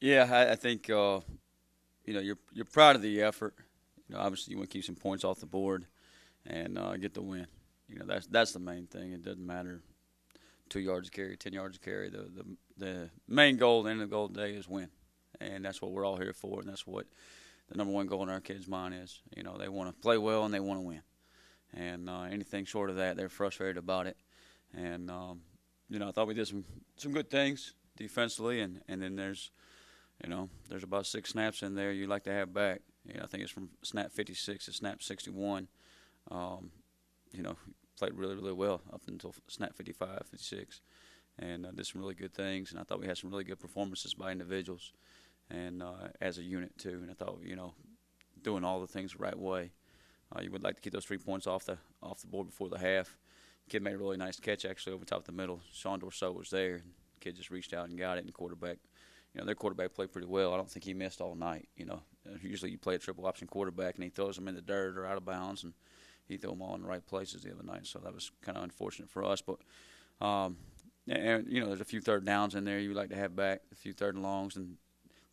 Yeah, I think you're proud of the effort. Obviously you want to keep some points off the board and get the win. That's the main thing. It doesn't matter 2 yards a carry, 10 yards a carry. The main goal, the end of the goal today is win, and that's what we're all here for, and that's what the number one goal in our kids' mind is. They want to play well and they want to win, and anything short of that, they're frustrated about it. And I thought we did some good things defensively, and then there's about 6 snaps in there you like to have back. I think it's from snap 56 to snap 61. Um, Played really, really well up until snap 55, 56, and did some really good things. And I thought we had some really good performances by individuals and as a unit too. And I thought, doing all the things the right way. You would like to keep those 3 points off the board before the half. Kid made a really nice catch actually over top of the middle. Sean Dorso was there. Kid just reached out and got it, and quarterback. Their quarterback played pretty well. I don't think he missed all night. Usually you play a triple option quarterback and he throws them in the dirt or out of bounds, and he threw them all in the right places the other night. So that was kind of unfortunate for us. But there's a few third downs in there you would like to have back, a few third and longs, and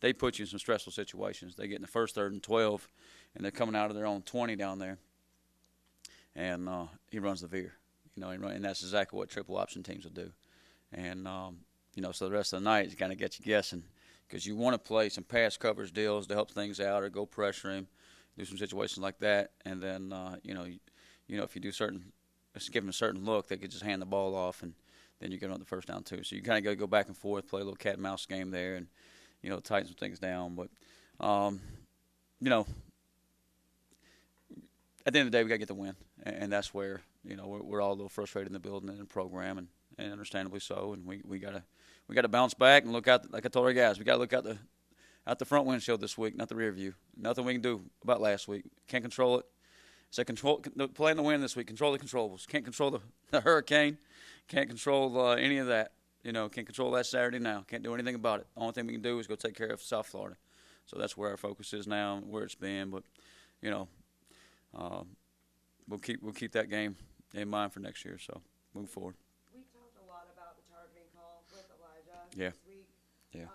they put you in some stressful situations. They get in the first third and 12, and they're coming out of their own 20 down there, and he runs the veer. And that's exactly what triple option teams will do. And so the rest of the night it kind of gets you guessing because you want to play some pass coverage deals to help things out or go pressure him, do some situations like that, and then if you do just give him a certain look, they could just hand the ball off, and then you get on the first down too. So you kind of got to go back and forth, play a little cat and mouse game there, and tighten some things down. But at the end of the day, we got to get the win, and that's where we're all a little frustrated in the building and in the program, and understandably so. And we gotta bounce back and look out. Like I told our guys, we gotta look out the front windshield this week, not the rear view. Nothing we can do about last week. Can't control it. So playing the win this week. Control the controllables. Can't control the hurricane. Can't control any of that. Can't control that Saturday now. Can't do anything about it. The only thing we can do is go take care of South Florida. So that's where our focus is now, where it's been. But uh, we'll keep that game in mind for next year. So move forward. We talked a lot about the targeting call with Elijah Yeah. this week. Yeah.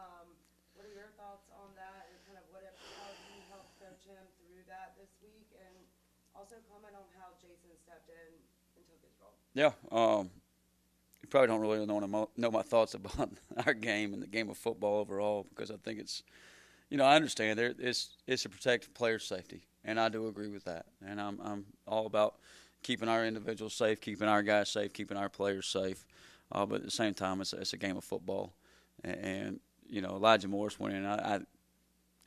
What are your thoughts on that, and kind of how you helped coach him through that this week, and also comment on how Jason stepped in and took his role? Yeah. You probably don't really know my thoughts about our game and the game of football overall because I think it's, I understand it's to protect players' safety, and I do agree with that. And I'm all about keeping our individuals safe, keeping our guys safe, keeping our players safe. But at the same time, it's a game of football, and Elijah Morris went in.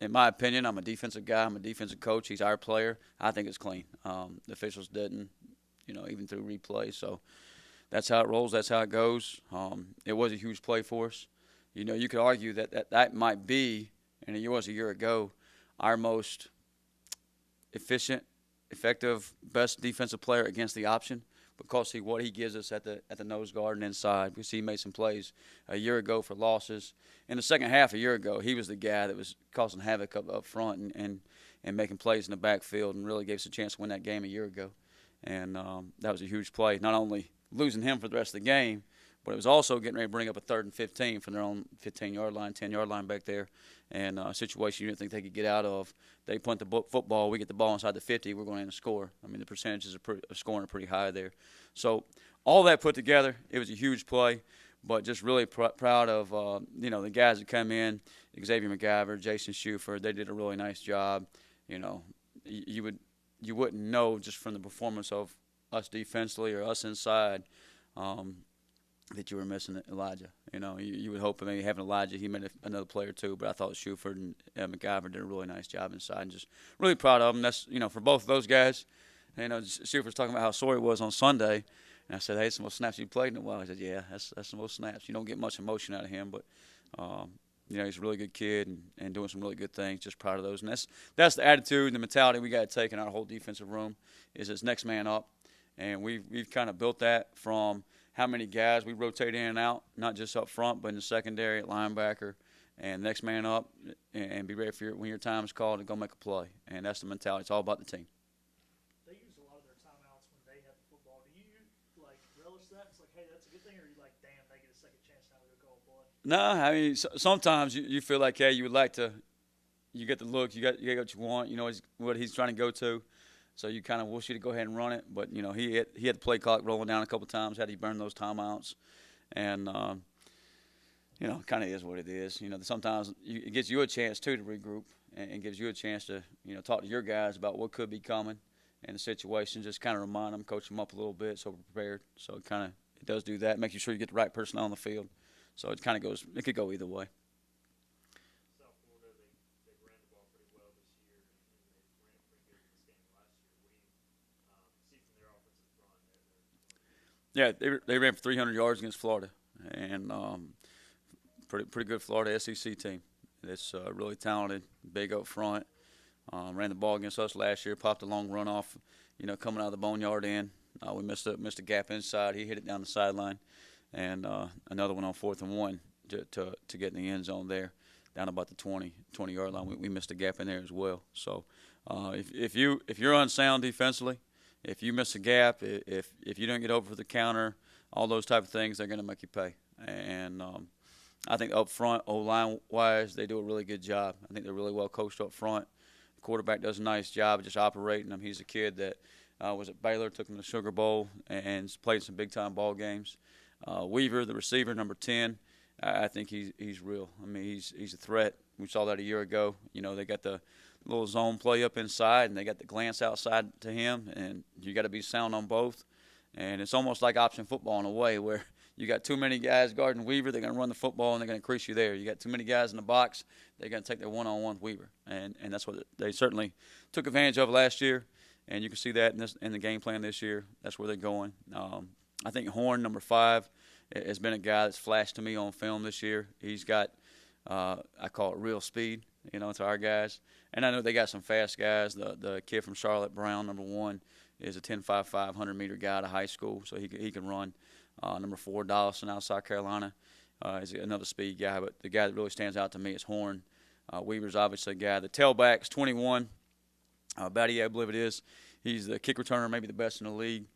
In my opinion, I'm a defensive guy. I'm a defensive coach. He's our player. I think it's clean. The officials didn't, even through replay. So that's how it rolls. That's how it goes. It was a huge play for us. You could argue that might be, and it was a year ago, our most efficient, effective, best defensive player against the option because what he gives us at the nose guard and inside. We see he made some plays a year ago for losses. In the second half a year ago, he was the guy that was causing havoc up front and making plays in the backfield and really gave us a chance to win that game a year ago. And that was a huge play. Not only losing him for the rest of the game, but it was also getting ready to bring up a 3rd and 15 from their own 15-yard line, 10-yard line back there, and a situation you didn't think they could get out of. They punt the football. We get the ball inside the 50. We're going in to score. I mean, the percentages of scoring are pretty high there. So all that put together, it was a huge play, but just really proud of, the guys that come in, Xavier McGyver, Jason Shuford. They did a really nice job. You wouldn't know just from the performance of us defensively or us inside that you were missing Elijah. You would hope maybe having Elijah, he made another play or two, but I thought Shuford and McGyver did a really nice job inside, and just really proud of them. That's for both of those guys. Shuford's talking about how sore he was on Sunday, and I said, "Hey, it's the most snaps you played in a while." He said, "Yeah, that's the most snaps. You don't get much emotion out of him, but he's a really good kid and doing some really good things. Just proud of those, and that's the attitude and the mentality we got to take in our whole defensive room. Is it's next man up, and we've kind of built that from how many guys we rotate in and out, not just up front, but in the secondary at linebacker, and next man up, and be ready for when your time is called to go make a play. And that's the mentality. It's all about the team. They used a lot of their timeouts when they had the football. Do you relish that? It's like, hey, that's a good thing, or are you like, damn, they get a second chance now to go call a play? No, I mean sometimes you feel like, hey, you would like to. You get the look. You got what you want. You know what he's trying to go to. So you kind of wish you to go ahead and run it, but he had the play clock rolling down a couple times. Had he burned those timeouts, and kind of is what it is. Sometimes it gives you a chance too to regroup and gives you a chance to talk to your guys about what could be coming and the situation. Just kind of remind them, coach them up a little bit so we're prepared. So it does do that, making sure you get the right personnel on the field. So it kind of goes. It could go either way. South Florida, they ran the ball pretty well this year, and they ran it pretty good in this game last year. What do you see from their offensive front? Yeah, they ran for 300 yards against Florida, and pretty good Florida SEC team. It's really talented, big up front. Ran the ball against us last year. Popped a long run off, coming out of the boneyard end. We missed a gap inside. He hit it down the sideline, and another one on 4th and 1 to get in the end zone there, down about the 20-yard line. We missed a gap in there as well. So if you're unsound defensively, if you miss a gap, if you don't get over the counter, all those type of things, they're going to make you pay. And I think up front, O-line wise, they do a really good job. I think they're really well coached up front. The quarterback does a nice job of just operating them. He's a kid that was at Baylor, took him to the Sugar Bowl, and played some big time ball games. Weaver, the receiver, number 10, I think he's real. I mean, he's a threat. We saw that a year ago. They got the little zone play up inside, and they got the glance outside to him, and you got to be sound on both. And it's almost like option football in a way where you got too many guys guarding Weaver, they're going to run the football, and they're going to crease you there. You got too many guys in the box, they're going to take their one-on-one with Weaver. And that's what they certainly took advantage of last year, and you can see that in the game plan this year. That's where they're going. I think Horn, number 5, has been a guy that's flashed to me on film this year. He's got, I call it real speed, to our guys. And I know they got some fast guys. The kid from Charlotte, Brown, number 1, is a 10.55 100-meter guy out of high school, so he can run. Number 4, Dawson out of South Carolina, is another speed guy. But the guy that really stands out to me is Horn. Weaver's obviously a guy. The tailback's 21, Battier, I believe it is. He's the kick returner, maybe the best in the league.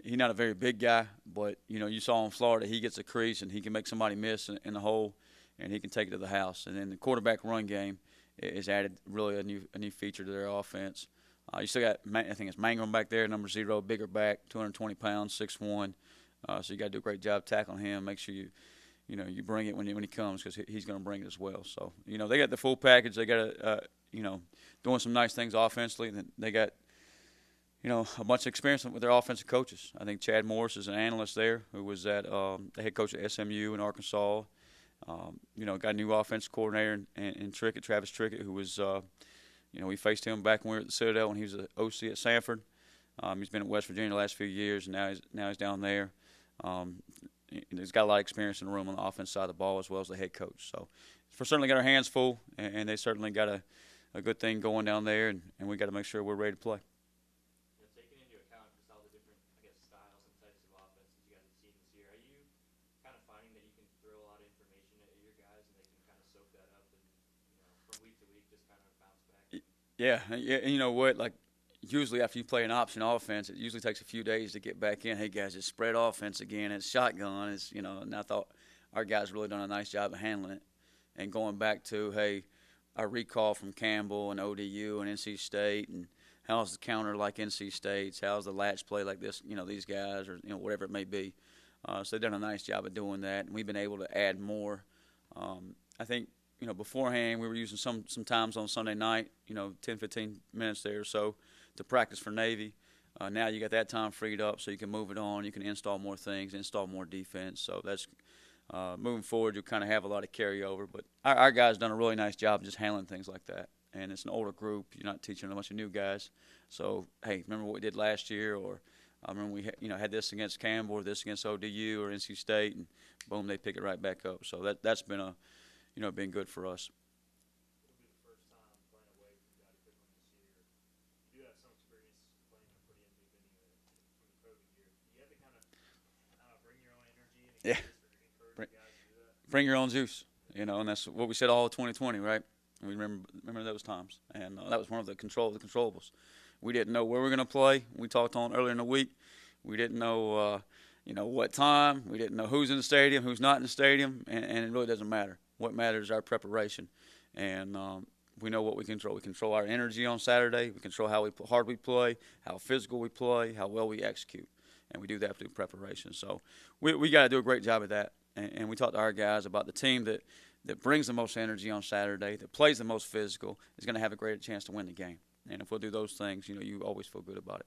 He's not a very big guy, but, you saw in Florida, he gets a crease and he can make somebody miss in the hole, and he can take it to the house. And then the quarterback run game is added really a new feature to their offense. You still got, I think it's Mangrum back there, number 0, bigger back, 220 pounds, 6'1". So you got to do a great job tackling him. Make sure you bring it when he comes, because he's going to bring it as well. So they got the full package. They got doing some nice things offensively. And they got a bunch of experience with their offensive coaches. I think Chad Morris is an analyst there, who was at the head coach at SMU in Arkansas. Got a new offensive coordinator in Trickett, Travis Trickett, who was we faced him back when we were at the Citadel when he was the OC at Sanford. He's been at West Virginia the last few years, and now he's down there. He's got a lot of experience in the room on the offense side of the ball, as well as the head coach. So we're certainly got our hands full, and they certainly got a good thing going down there, and we got to make sure we're ready to play. Taking into account just all the different, styles and types of offenses you guys have seen this year, are you kind of finding that you can throw a lot of information at your guys and they can kind of soak that up and, from week to week just kind of bounce back? Yeah, and you know what? Like, usually after you play an option offense, it usually takes a few days to get back in. Hey, guys, it's spread offense again. It's shotgun. And I thought our guys really done a nice job of handling it. And going back to, hey, our recall from Campbell and ODU and NC State, and how's the counter like NC State's, how's the latch play like this, these guys, or, whatever it may be. So they've done a nice job of doing that, and we've been able to add more. I think, beforehand we were using some times on Sunday night, 10, 15 minutes there or so to practice for Navy. Now you got that time freed up, so you can move it on. You can install more things, install more defense. So that's moving forward. You'll kind of have a lot of carryover. But our guys done a really nice job of just handling things like that. And it's an older group. You're not teaching a bunch of new guys. So, hey, remember what we did last year? Or I remember we had this against Campbell, or this against ODU or NC State, and boom, they pick it right back up. So that's been been good for us. It'll be the first time playing away from Dottie Pickle this year. You do have some experience playing in a pretty empty venue from the COVID year. Do you have to kind of bring your own energy and Yeah. encourage guys to do that? Bring your own juice, and that's what we said all of 2020, right? We remember those times, and that was one of the controllables. We didn't know where we were going to play. We talked on earlier in the week. We didn't know what time. We didn't know who's in the stadium, who's not in the stadium, and it really doesn't matter. What matters is our preparation, and we know what we control. We control our energy on Saturday. We control how hard we play, how physical we play, how well we execute, and we do that through preparation. So we got to do a great job of that, and we talked to our guys about the team that brings the most energy on Saturday, that plays the most physical, is going to have a greater chance to win the game. And if we'll do those things, you always feel good about it.